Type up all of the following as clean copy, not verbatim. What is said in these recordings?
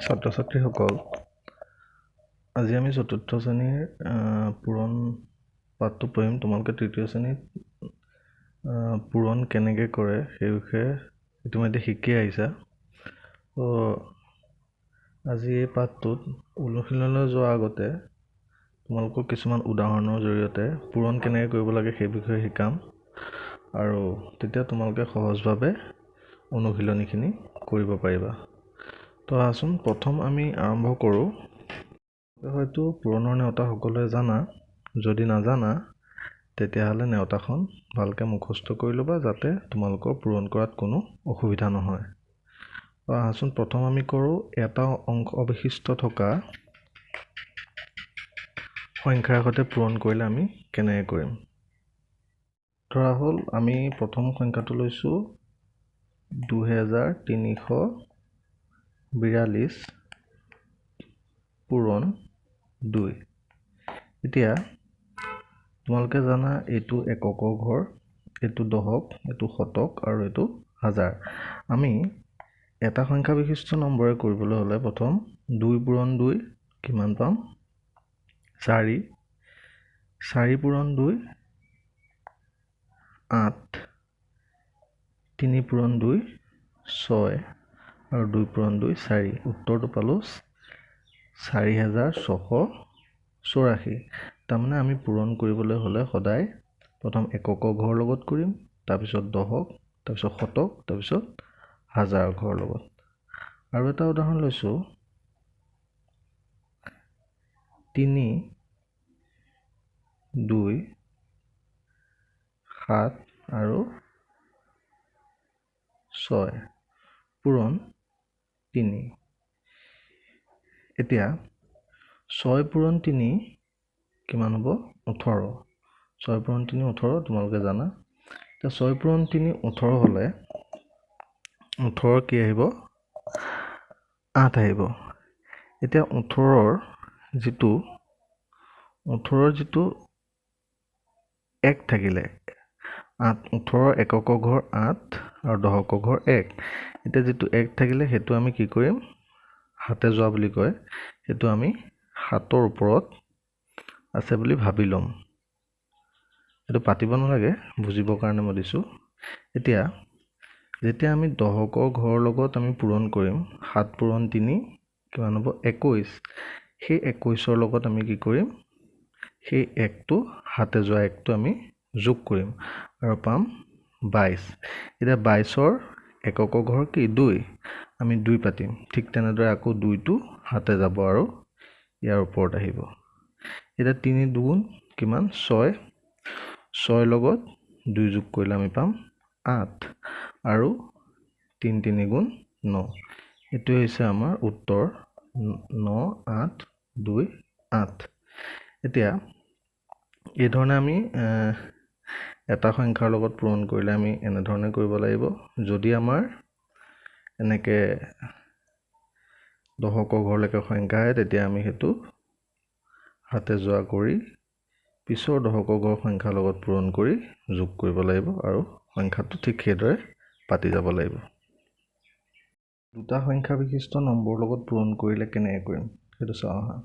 ছাত্ৰ ছাত্ৰীসকল, আজি আমি চতুৰ্থ শ্ৰেণীৰ পূৰণ পাঠটো পঢ়িম। তোমালোকে তৃতীয় শ্ৰেণীত পূৰণ কেনেকৈ কৰে সেই বিষয়ে ইতিমধ্যে শিকি আহিছা। তো আজি এই পাঠটোত অনুশীলনলৈ যোৱাৰ আগতে তোমালোকক কিছুমান উদাহৰণৰ জৰিয়তে পূৰণ কেনেকৈ কৰিব লাগে সেই বিষয়ে শিকাম, আৰু তেতিয়া তোমালোকে সহজভাৱে অনুশীলনীখিনি কৰিব পাৰিবা। তো আহাচোন, প্ৰথম আমি আৰম্ভ কৰোঁ। হয়তো পূৰণৰ নেওতা সকলোৱে জানা, যদি নাজানা তেতিয়াহ'লে নেওতাখন ভালকৈ মুখস্থ কৰি ল'বা, যাতে তোমালোকৰ পূৰণ কৰাত কোনো অসুবিধা নহয়। তো আহাচোন, প্ৰথম আমি কৰোঁ এটা অংশ অৱশিষ্ট থকা সংখ্যাৰ সৈতে পূৰণ কৰিলে আমি কেনেকৈ কৰিম। ধৰা হ'ল আমি প্ৰথম সংখ্যাটো লৈছোঁ 2342 পূৰণ 2। এতিয়া তোমালোকে জানা এইটো এককৰ ঘৰ, এইটো দশক, এইটো শতক আৰু এইটো হাজাৰ। আমি এটা সংখ্যা বিশিষ্ট নম্বৰে কৰিবলৈ হ'লে প্ৰথম 2 পূৰণ 2 কিমান পাম? 4। 4 পূৰণ 2 8। 3 পূৰণ 2 6 আৰু 2 পূৰণ 2 4। উত্তৰটো পালোঁ 4684। তাৰমানে আমি পূৰণ কৰিবলৈ হ'লে সদায় প্ৰথম এককৰ ঘৰৰ লগত কৰিম, তাৰপিছত দশক, তাৰপিছত শতক, তাৰপিছত হাজাৰ ঘৰৰ লগত। আৰু এটা উদাহৰণ লৈছোঁ 3 2 7 আৰু 6 পূৰণ 3। এতিয়া 6 পূৰণ 3 কিমান হ'ব? 18। 6 পূৰণ 3 18, তোমালোকে জানা। এতিয়া 6 পূৰণ 3 18 হ'লে 18 কি আহিব? 8 আহিব। এতিয়া 18ৰ যিটো 1 থাকিলে 8, 18 এককৰ ঘৰ 8 আৰু দশকৰ ঘৰ 1। এতিয়া যিটো 1 থাকিলে সেইটো আমি কি কৰিম? হাতে যোৱা বুলি কয়, সেইটো আমি 7ৰ ওপৰত আছে বুলি ভাবি ল'ম। এইটো পাতিব নালাগে, বুজিবৰ কাৰণে মই দিছোঁ। এতিয়া যেতিয়া আমি দশকৰ ঘৰৰ লগত আমি পূৰণ কৰিম, 7 পূৰণ 3 কিমান হ'ব? 21। সেই 21ৰ লগত আমি কি কৰিম? সেই 1টো হাতে যোৱা 1টো আমি যোগ কৰিম আৰু পাম 22। এতিয়া 22ৰ এককৰ ঘৰ কি? 2। আমি 2 পাতিম। ঠিক তেনেদৰে আকৌ 2টো হাতে যাব আৰু ইয়াৰ ওপৰত আহিব। এতিয়া 3 2 কিমান? 6। 6ৰ লগত 2 যোগ কৰিলে আমি পাম 8 আৰু 3 3 গুণ 9। এইটোৱে হৈছে আমাৰ উত্তৰ 9 8 2 8। এতিয়া এইধৰণে আমি এটা সংখ্যাৰ লগত পূৰণ কৰিলে আমি এনেধৰণে কৰিব লাগিব। যদি আমাৰ এনেকৈ দশকৰ ঘৰলৈকে সংখ্যা আহে, তেতিয়া আমি সেইটো হাতে যোৱা কৰি পিছৰ দশকৰ ঘৰ সংখ্যাৰ লগত পূৰণ কৰি যোগ কৰিব লাগিব, আৰু সংখ্যাটো ঠিক সেইদৰে পাতি যাব লাগিব। দুটা সংখ্যা বিশিষ্ট নম্বৰৰ লগত পূৰণ কৰিলে কেনেকৈ কৰিম সেইটো চাওঁ আহা।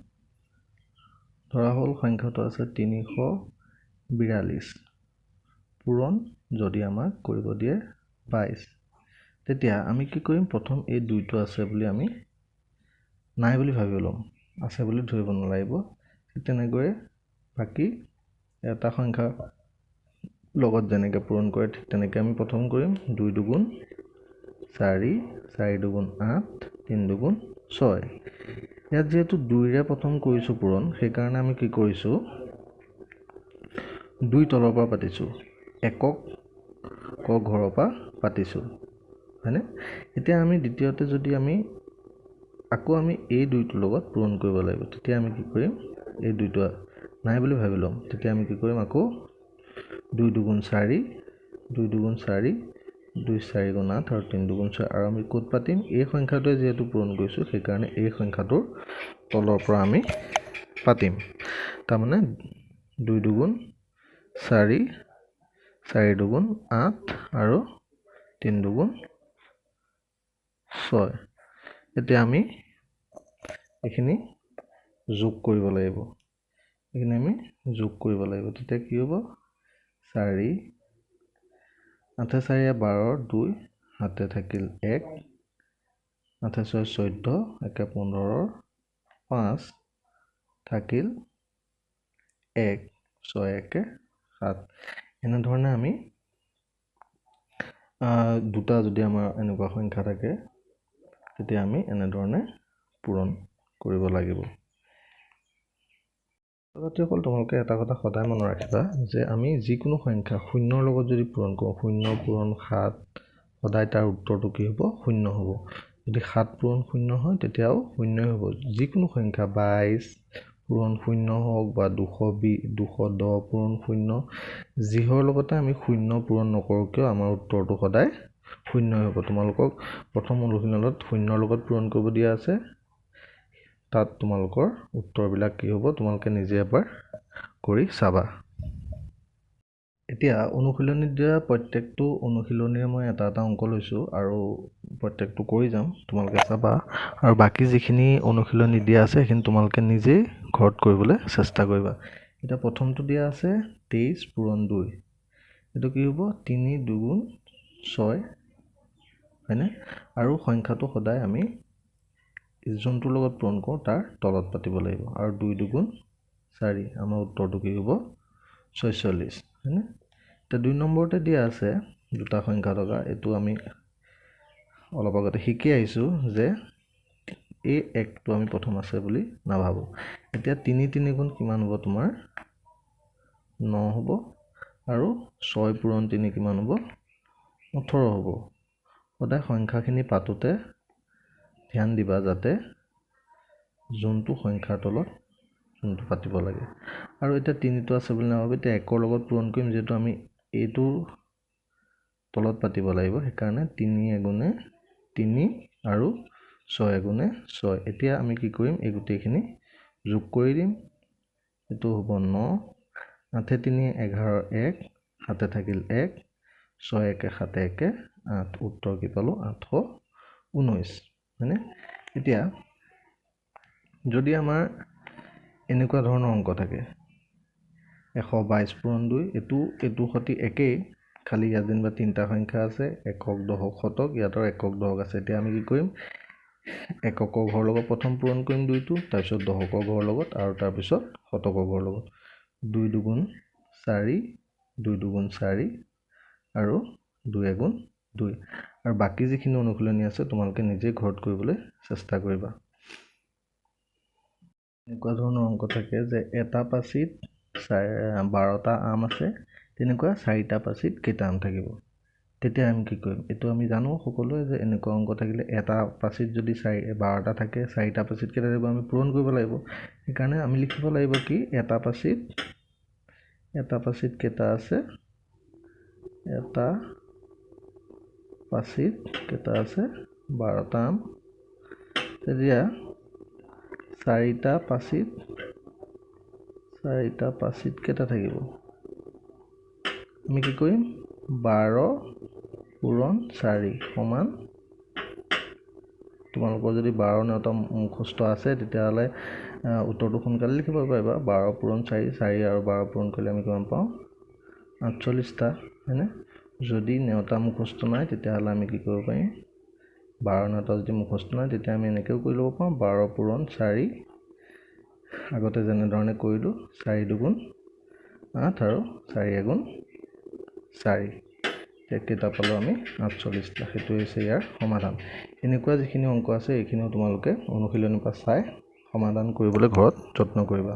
ধৰা হ'ল সংখ্যাটো আছে 342 পূৰণ যদি আমাক কৰিব দিয়ে 22। তেতিয়া আমি কি কৰিম? প্ৰথম এই 2টো আছে বুলি আমি নাই বুলি ভাবি ল'ম, আছে বুলি ধৰিব নালাগিব। ঠিক তেনেকৈ বাকী এটা সংখ্যাৰ লগত যেনেকৈ পূৰণ কৰে ঠিক তেনেকৈ আমি প্ৰথম কৰিম 2 2 4, 4 2 8, 3 2 6। ইয়াত যিহেতু 2ৰে প্ৰথম কৰিছোঁ পূৰণ, সেইকাৰণে আমি কি কৰিছোঁ? 2 তলৰ পৰা পাতিছোঁ, একক ঘৰৰ পৰা পাতিছোঁ, হয়নে? এতিয়া আমি দ্বিতীয়তে যদি আমি আকৌ আমি এই 2টোৰ লগত পূৰণ কৰিব লাগিব, তেতিয়া আমি কি কৰিম? এই 2টো নাই বুলি ভাবি ল'ম। তেতিয়া আমি কি কৰিম? আকৌ 2 2 4, 2 2 4, 2 4 8 আৰু 3 2 6। আৰু আমি ক'ত পাতিম? এই সংখ্যাটোৱে যিহেতু পূৰণ কৰিছোঁ, সেইকাৰণে এই সংখ্যাটোৰ তলৰ পৰা আমি পাতিম। তাৰমানে 2 2 4, 4 2 8 আৰু 3 2 6। এতিয়া আমি এইখিনি যোগ কৰিব লাগিব, এইখিনি আমি যোগ কৰিব লাগিব। তেতিয়া কি হ'ব 4 8 4 12 2 হাতে থাকিল 1 8 6 14 1 15 5 থাকিল 1 6 1 7 এনেধৰণে আমি দুটা যদি আমাৰ এনেকুৱা সংখ্যা থাকে তেতিয়া আমি এনেধৰণে পূৰণ কৰিব লাগিব। ছাত্ৰীসকল তোমালোকে এটা কথা সদায় মনত ৰাখিবা যে আমি যিকোনো সংখ্যা শূন্যৰ লগত যদি পূৰণ কৰোঁ 0 পূৰণ 7 সদায় তাৰ উত্তৰটো কি হ'ব 0 হ'ব। যদি 7 পূৰণ 0 হয় তেতিয়াও 0ই হ'ব। যিকোনো সংখ্যা 22 পূৰণ 0 হওক বা 210 পূৰণ 0 যিহৰ লগতে আমি 0 পূৰণ নকৰোঁ কিয় আমাৰ উত্তৰটো সদায় 0ই হ'ব। তোমালোকক প্ৰথম অনুশীলনত 0ৰ লগত পূৰণ কৰিব দিয়া আছে, তাত তোমালোকৰ উত্তৰবিলাক কি হ'ব তোমালোকে নিজে এবাৰ কৰি চাবা। এতিয়া অনুশীলনীত দিয়া প্ৰত্যেকটো অনুশীলনীৰে মই এটা অংক লৈছোঁ আৰু প্ৰত্যেকটো কৰি যাম, তোমালোকে চাবা। আৰু বাকী যিখিনি অনুশীলনী দিয়া আছে সেইখিনি তোমালোকে নিজেই ঘৰত কৰিবলৈ চেষ্টা কৰিবা। এতিয়া প্ৰথমটো দিয়া আছে 23 পূৰণ 2, এইটো কি হ'ব 3 2 6 হয়নে? আৰু সংখ্যাটো সদায় আমি যোনটোৰ লগত পূৰণ কৰোঁ তাৰ তলত পাতিব লাগিব। আৰু 2 2 4 আমাৰ উত্তৰটো কি হ'ব 46 হয়নে? এতিয়া 2 নম্বৰতে দিয়া আছে দুটা সংখ্যা থকা, এইটো আমি অলপ আগতে শিকি আহিছোঁ যে এই একটো আমি প্ৰথম আছে বুলি নাভাবোঁ। এতিয়া 3 3 গুণ কিমান হ'ব তোমাৰ 9 হ'ব আৰু 6 পূৰণ 3 কিমান হ'ব 18 হ'ব। সদায় সংখ্যাখিনি পাতোতে ধ্যান দিবা যাতে যোনটো সংখ্যাৰ তলত যোনটো পাতিব লাগে। আৰু এতিয়া 3টো আছে বুলি নাভাবোঁ, এতিয়া 1ৰ লগত পূৰণ কৰিম, যিহেতু আমি এইটো তলত পাতিব লাগিব সেইকাৰণে 3 এগুণে 3 আৰু 6 এগুণে 6। এতিয়া আমি কি কৰিম এই গোটেইখিনি যোগ কৰি দিম, এইটো হ'ব 9 8 3 11 1 হাতে থাকিল 1 6 1 7 1 8 উত্তৰ কি পালোঁ 819 হয়নে? এতিয়া যদি আমাৰ এনেকুৱা ধৰণৰ অংক থাকে 122 পূৰণ 2, এইটোৰ সৈতে একেই, খালি ইয়াত যেনিবা 3টা সংখ্যা আছে একক দশক শতক, ইয়াত আৰু একক দশক আছে। এতিয়া আমি কি কৰিম এককৰ ঘৰৰ লগত প্ৰথম পূৰণ কৰিম 2টো, তাৰপিছত দশকৰ ঘৰৰ লগত আৰু তাৰপিছত শতকৰ ঘৰৰ লগত। 2 2 4 2 2 4 আৰু 2 1 2। আৰু বাকী যিখিনি অনুশীলনী আছে তোমালোকে নিজে ঘৰত কৰিবলৈ চেষ্টা কৰিবা। এনেকুৱা ধৰণৰ অংক থাকে যে এটা পাচিত 12টা আম আছে, তেনেকুৱা 4টা পাচিত কেইটা আম থাকিব। তেতিয়া আমি কি কৰিম, এইটো আমি জানো সকলোৱে যে এনেকুৱা অংক থাকিলে এটা পাচিত যদি 12টা থাকে 4টা পাচিত কেইটা থাকিব আমি পূৰণ কৰিব লাগিব। সেইকাৰণে আমি লিখিব লাগিব কি এটা পাচিত কেইটা আছে, এটা পাচিত কেইটা আছে 12টা আম। তেতিয়া 4টা পাচিত কেইটা থাকিব, আমি কি কৰিম 12 পূৰণ 4 সমান, তোমালোকৰ যদি 12 নেওতা মুখস্থ আছে তেতিয়াহ'লে উত্তৰটো সোনকালে লিখিব পাৰিবা। 12 পূৰণ 4 আৰু 12 পূৰণ কৰিলে আমি কিমান পাওঁ 48টা হয়নে? যদি নেওতা মুখস্থ নাই তেতিয়াহ'লে আমি কি কৰিব পাৰিম 12 নেওতা যদি মুখস্থ নাই তেতিয়া আমি এনেকৈও কৰি ল'ব পাৰোঁ 12 পূৰণ 4 আগতে যেনেধৰণে কৰিলোঁ 4 2 8 আৰু 4 1 4, কেইটা পালোঁ আমি 48টা। সেইটো হৈছে ইয়াৰ সমাধান। এনেকুৱা যিখিনি অংক আছে এইখিনিও তোমালোকে অনুশীলনীৰ পৰা চাই সমাধান কৰিবলৈ ঘৰত যত্ন কৰিবা।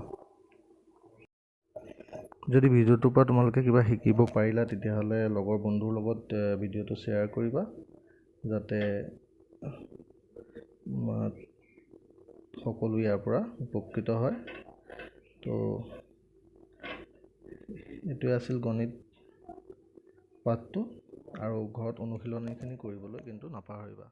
যদি ভিডিঅ'টোৰ পৰা তোমালোকে কিবা শিকিব পাৰিলা তেতিয়াহ'লে লগৰ বন্ধুৰ লগত ভিডিঅ'টো শ্বেয়াৰ কৰিবা যাতে সকলো ইয়াৰ পৰা উপকৃত হয়। তো এইটোৱে আছিল গণিত পাঠটো, আৰু ঘৰত অনুশীলনীখিনি কৰিবলৈ কিন্তু নাপাহৰিবা।